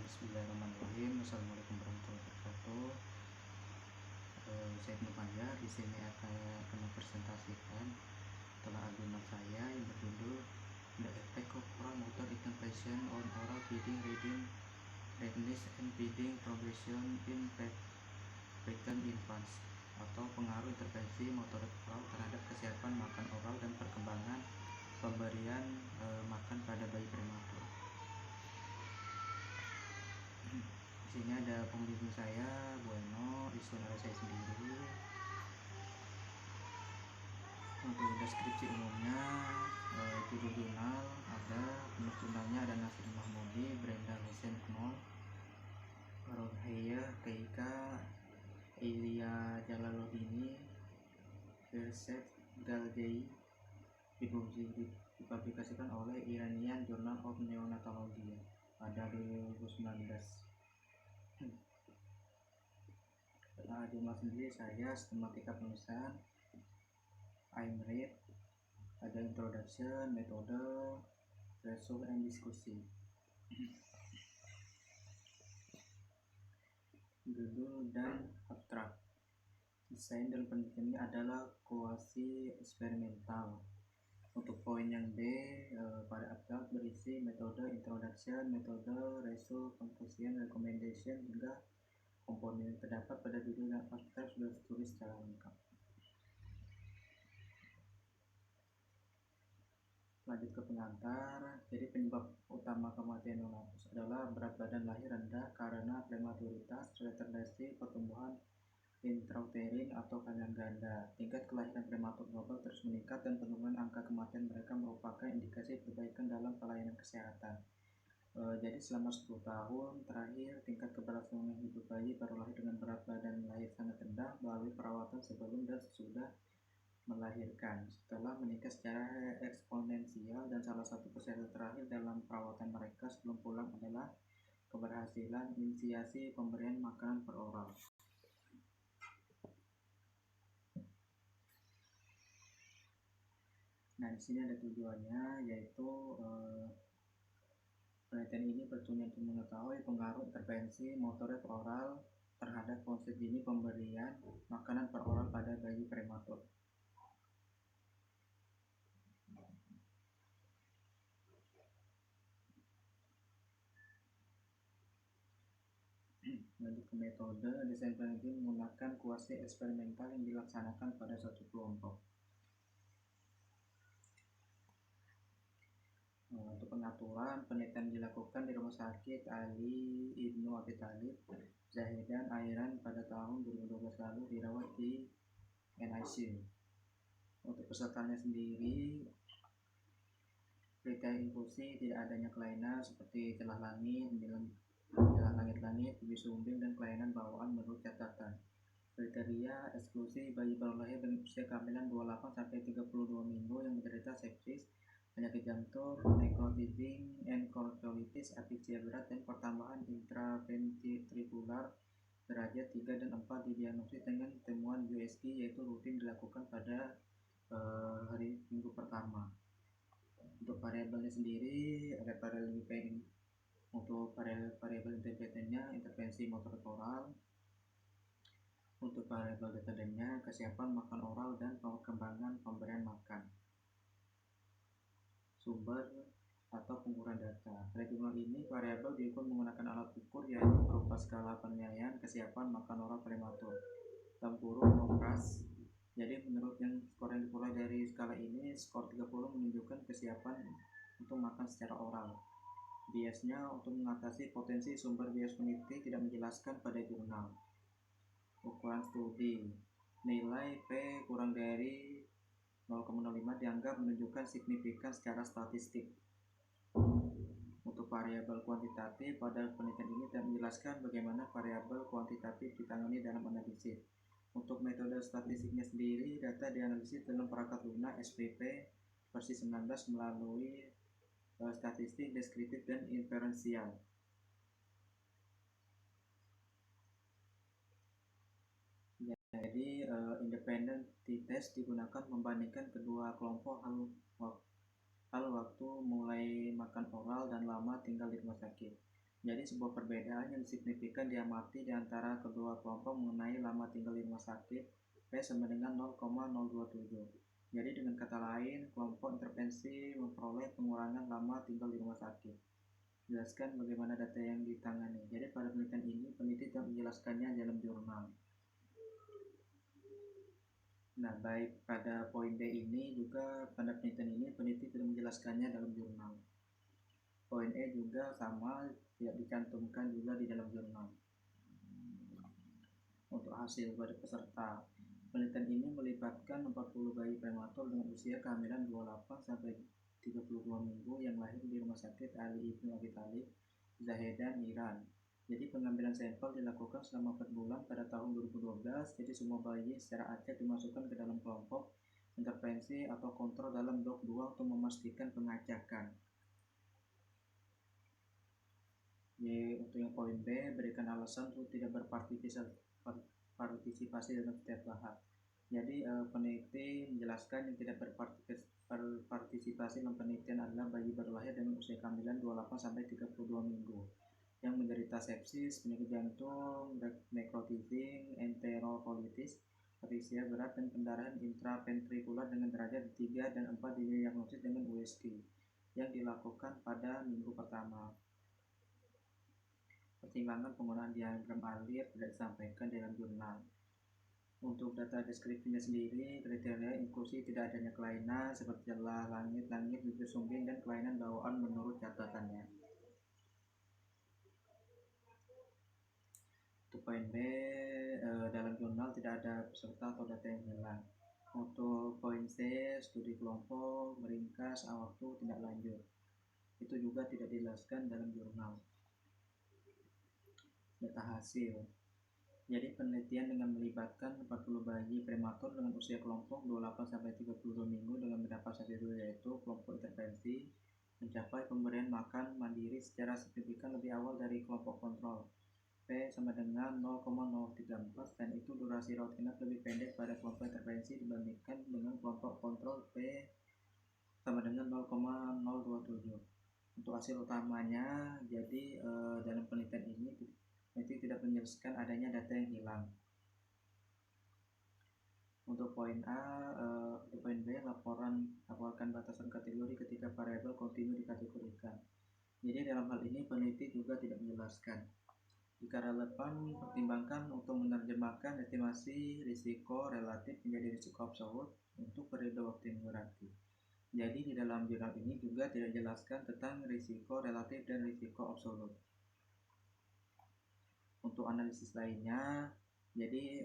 Bismillahirrahmanirrahim. Assalamualaikum warahmatullahi wabarakatuh. Saya Ibnu Fajar. Di sini akan mempresentasikan tentang argumen saya yang berjudul The Effect of Oral Motor Intervention on Oral Feeding, Reading, Readiness, and Feeding Progression in Pregnant Infants, atau pengaruh intervensi motorik oral terhadap kesiapan makan oral dan perkembangan pemberian makan pada bayi prematur. Di sini ada pembimbing saya, Bueno, isu saya sendiri. Untuk deskripsi umumnya, judul jurnal ada, penulis jurnalnya ada Nasir Mahmudi, Brenda Hesen Knoll, Rohaya Keika, Ilya Jalaluddini, Irsed Galdei, dipublikasikan oleh Iranian Journal of Neonatology pada 2019. Jurnal sendiri saya sistematika penulisan, I'm read, ada introduction, metode, result, and diskusi. Judul dan abstrak. Desain dan penelitian ini adalah kuasi eksperimental. Untuk poin yang B, pada abstrak berisi metode, introduction, metode, result, conclusion, recommendation, hingga komponen terdapat pada judul dan abstrak sudah ditulis secara lengkap. Lanjut ke pengantar. Jadi penyebab utama kematian neonatus adalah berat badan lahir rendah karena prematuritas, retardasi pertumbuhan intrauterin atau kehamilan ganda. Tingkat kelahiran prematur global terus meningkat dan penurunan angka kematian mereka merupakan indikasi perbaikan dalam pelayanan kesehatan. Jadi selama 10 tahun terakhir, tingkat keberlangsungan hidup bayi baru lahir dengan berat badan lahir sangat rendah melalui perawatan sebelum dan sesudah melahirkan, setelah meningkat secara eksponensial, dan salah satu kesehatan terakhir dalam perawatan mereka sebelum pulang adalah keberhasilan inisiasi pemberian makanan per oral. Nah, di sini ada tujuannya, yaitu penelitian ini bertujuan untuk mengetahui pengaruh intervensi motorik oral terhadap konsep dini pemberian makanan per oral pada bayi prematur. Lanjut ke metode. Desain penelitian menggunakan kuasi eksperimental yang dilaksanakan pada suatu kelompok. Untuk pengaturan, penelitian dilakukan di Rumah Sakit Ali Ibnu Abi Thalib, Zahedan, Iran pada tahun 2012 lalu, dirawat di NICU. Untuk pesertanya sendiri, kriteria inklusi tidak adanya kelainan seperti celah langit-langit, bisu umbing, dan kelainan bawaan menurut catatan. Kriteria eksklusi bayi baru lahir dengan usia kehamilan 28-32 minggu yang menderita sepsis, penyakit jantung, necrotizing, encephalitis, apiksia berat, dan pertambahan intraventrikular derajat 3 dan 4 didiagnosis dengan temuan USG, yaitu rutin dilakukan pada hari minggu pertama. Untuk variabelnya sendiri ada variabel untuk variabel intervensinya intervensi motorik oral. Untuk variabel determinnya kesiapan makan oral dan perkembangan pemberian makan. Sumber atau pengukuran data. Pada jurnal ini variabel diukur menggunakan alat ukur, yaitu berupa skala penilaian kesiapan makan oral prematur (MOPRAS). Jadi menurut skor yang diperoleh dari skala ini, skor 30 menunjukkan kesiapan untuk makan secara oral. Biasnya untuk mengatasi potensi sumber bias peneliti tidak menjelaskan pada jurnal. Ukuran studi, nilai P kurang dari 0,05 dianggap menunjukkan signifikan secara statistik. Untuk variabel kuantitatif, pada penelitian ini tidak menjelaskan bagaimana variabel kuantitatif ditangani dalam analisis. Untuk metode statistiknya sendiri, data dianalisis dalam perangkat Luna SPP versi 19 melalui statistik deskriptif dan inferensial. Jadi independent t-test digunakan membandingkan kedua kelompok hal waktu mulai makan oral dan lama tinggal di rumah sakit. Jadi sebuah perbedaan yang signifikan diamati di antara kedua kelompok mengenai lama tinggal di rumah sakit P sama dengan 0,027. Jadi dengan kata lain, kelompok intervensi memperoleh pengurangan lama tinggal di rumah sakit. Jelaskan bagaimana data yang ditangani. Jadi pada penelitian ini, peneliti tidak menjelaskannya dalam jurnal. Nah, baik pada poin B ini juga pada penelitian ini peneliti tidak menjelaskannya dalam jurnal. Poin E juga sama, tidak dicantumkan juga di dalam jurnal. Untuk hasil pada peserta, penelitian ini melibatkan 40 bayi prematur dengan usia kehamilan 28 sampai 32 minggu yang lahir di Rumah Sakit Ali Ibnu Abi Thalib, Zahedan, Iran. Jadi pengambilan sampel dilakukan selama 4 bulan pada tahun 2012. Jadi semua bayi secara acak dimasukkan ke dalam kelompok intervensi atau kontrol dalam blok 2 untuk memastikan pengacakan. Jadi untuk yang poin B, berikan alasan untuk tidak berpartisipasi dalam setiap tahap. Jadi peneliti menjelaskan yang tidak berpartisipasi dalam penelitian adalah bayi baru lahir dengan usia kehamilan 28 sampai 32 minggu yang menderita sepsis, penyakit jantung, necrotizing, enterokolitis, atresia berat dan pendarahan intraventrikular dengan derajat 3 dan 4 didiagnosis dengan USG yang dilakukan pada minggu pertama. Pertimbangan penggunaan diagram alir tidak disampaikan dalam jurnal. Untuk data deskripsinya sendiri, kriteria inklusi tidak adanya kelainan seperti celah langit, bibir sumbing, dan kelainan bawaan menurut catatannya. Untuk poin B, dalam jurnal tidak ada peserta atau data yang hilang. Untuk poin C, studi kelompok, meringkas, waktu, tindak lanjut. Itu juga tidak dijelaskan dalam jurnal. Data hasil. Jadi penelitian dengan melibatkan 40 bayi prematur dengan usia kelompok 28 sampai 32 minggu dengan mendapat sakit yaitu kelompok intervensi mencapai pemberian makan mandiri secara signifikan lebih awal dari kelompok kontrol. P sama dengan 0,034 dan itu durasi rawat inap lebih pendek pada kelompok intervensi dibandingkan dengan kelompok kontrol P sama dengan 0,027. Untuk hasil utamanya, jadi dalam penelitian ini peneliti tidak menjelaskan adanya data yang hilang. Untuk poin A, untuk poin B, laporkan batasan kategori ketika variabel kontinu dikategorikan. Jadi dalam hal ini peneliti juga tidak menjelaskan. Jika relevan, pertimbangkan untuk menerjemahkan estimasi risiko relatif menjadi risiko absolut untuk periode waktu yang berarti. Jadi di dalam jurnal ini juga tidak dijelaskan tentang risiko relatif dan risiko absolut. Untuk analisis lainnya, jadi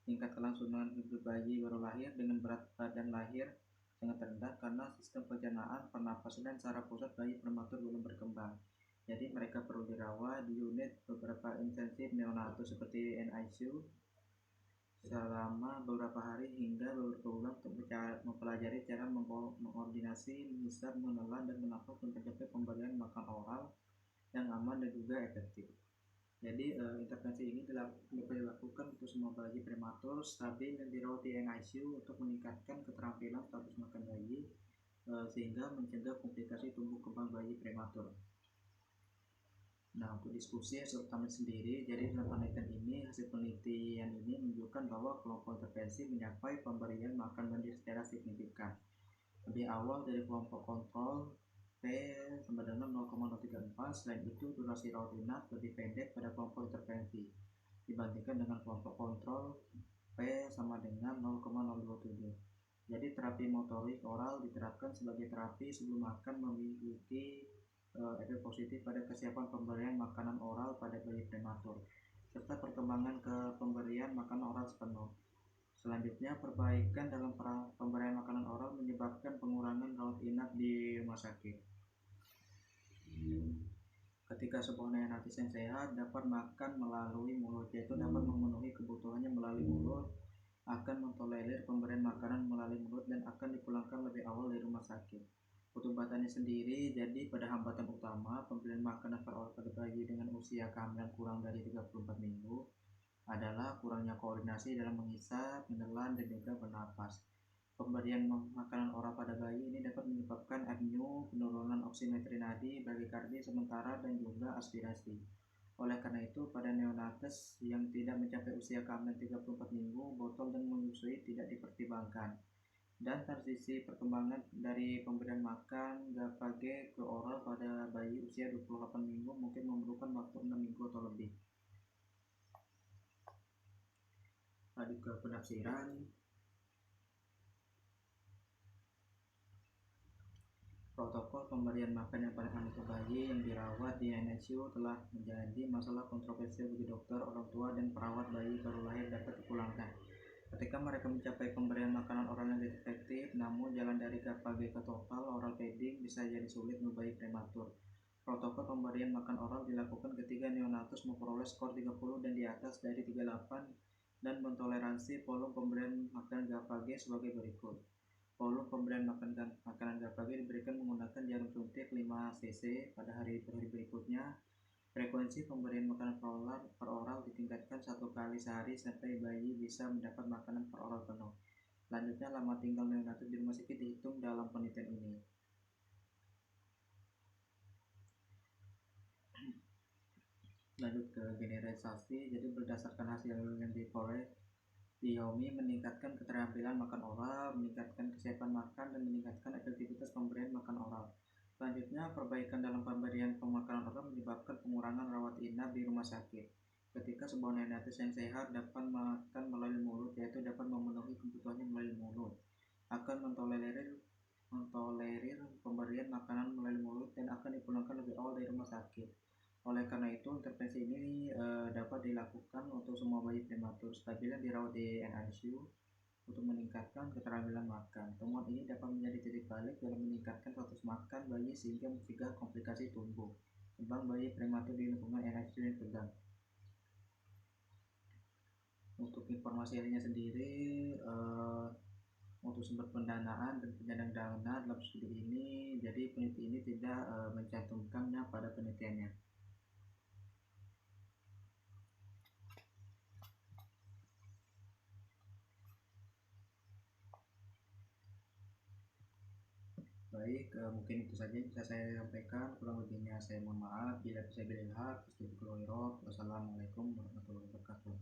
tingkat kelangsungan hidup bayi baru lahir dengan berat badan lahir sangat rendah karena sistem pencernaan, pernapasan, dan saraf pusat bayi prematur belum berkembang. Jadi mereka perlu dirawat di unit beberapa intensif neonatal seperti NICU selama beberapa hari hingga beberapa bulan untuk mempelajari cara mengkoordinasi, menghisap, menelan, dan menafas untuk mencapai pemberian makan oral yang aman dan juga efektif. Jadi intervensi ini dilakukan untuk semua bayi prematur stabil dan dirawat di NICU untuk meningkatkan keterampilan status makan bayi sehingga mencegah komplikasi tumbuh kembang bayi prematur. Nah, untuk diskusi hasil utama sendiri, jadi dalam penelitian ini, hasil penelitian ini menunjukkan bahwa kelompok intervensi mencapai pemberian makan mandiri secara signifikan lebih awal dari kelompok kontrol P sama dengan 0,034. Selain itu, durasi rawat inap lebih pendek pada kelompok intervensi dibandingkan dengan kelompok kontrol P sama dengan 0,027. Jadi terapi motorik oral diterapkan sebagai terapi sebelum makan memiliki efek positif pada kesiapan pemberian makanan oral pada bayi prematur serta perkembangan ke pemberian makanan oral sepenuh. Selanjutnya, perbaikan dalam pemberian makanan oral menyebabkan pengurangan rawat inap di rumah sakit. Ketika sebuah neonatis yang sehat dapat makan melalui mulut, yaitu dapat memenuhi kebutuhannya melalui mulut, akan mentolerir pemberian makanan melalui mulut dan akan dipulangkan lebih awal dari rumah sakit. Untuk batannya sendiri, jadi pada hambatan utama pemberian makanan per awal pada bayi dengan usia kehamilan kurang dari 34 minggu adalah kurangnya koordinasi dalam menghisap, menelan, dan juga bernapas. Pemberian makanan oral pada bayi ini dapat menyebabkan apnea, penurunan oksimetri nadi, bradykardi sementara, dan juga aspirasi. Oleh karena itu, pada neonates yang tidak mencapai usia kehamilan 34 minggu, botol dan menyusui tidak dipertimbangkan. Dan transisi perkembangan dari pemberian makan GAPAG ke oral pada bayi usia 28 minggu mungkin memerlukan waktu 6 minggu atau lebih. Lanjut ke penafsiran. Protokol pemberian makan yang paling aman untuk bayi yang dirawat di NICU telah menjadi masalah kontroversial bagi dokter, orang tua, dan perawat bayi baru lahir dapat dipulangkan. Ketika mereka mencapai pemberian makanan oral yang efektif, namun jalan dari GAPAG ke total oral feeding bisa jadi sulit untuk bayi prematur. Protokol pemberian makan oral dilakukan ketika neonatus memperoleh skor 30 dan di atas dari 38 dan mentoleransi volume pemberian makan GAPAG sebagai berikut. Volume pemberian makanan GAPAG diberikan menggunakan jarum suntik 5 cc pada hari berikutnya. Frekuensi pemberian makanan per oral ditingkatkan 1 kali sehari sampai bayi bisa mendapat makanan per oral penuh. Selanjutnya, lama tinggal neonatus di rumah sakit dihitung dalam penelitian ini. Lanjut ke generalisasi. Jadi berdasarkan hasil yang diperoleh, Xiaomi meningkatkan keterampilan makan oral, meningkatkan kesiapan makan, dan meningkatkan efektivitas pemberian makan oral. Selanjutnya, perbaikan dalam pemberian makanan oral menyebabkan pengurangan rawat inap di rumah sakit. Ketika sebuah neonatus yang sehat dapat makan melalui mulut, yaitu dapat memenuhi kebutuhannya melalui mulut, akan mentolerir pemberian makanan melalui mulut dan akan dipulangkan lebih awal dari rumah sakit. Oleh karena itu, intervensi ini dapat dilakukan untuk semua bayi prematur stabil yang dirawat di NICU untuk meningkatkan keterampilan makan. Temuan ini dapat menjadi titik balik dalam meningkatkan status makan bayi sehingga mencegah komplikasi tumbuh kembang bayi prematur di lingkungan NICU yang tegang. Untuk informasi lainnya sendiri, untuk sumber pendanaan dan penyandang dana dalam studi ini, jadi peneliti ini tidak mencantumkannya pada penelitiannya. Baik, mungkin itu saja yang bisa saya sampaikan. Kurang lebihnya saya mohon maaf. Bila bisa bilil haq, wassalamualaikum warahmatullahi wabarakatuh.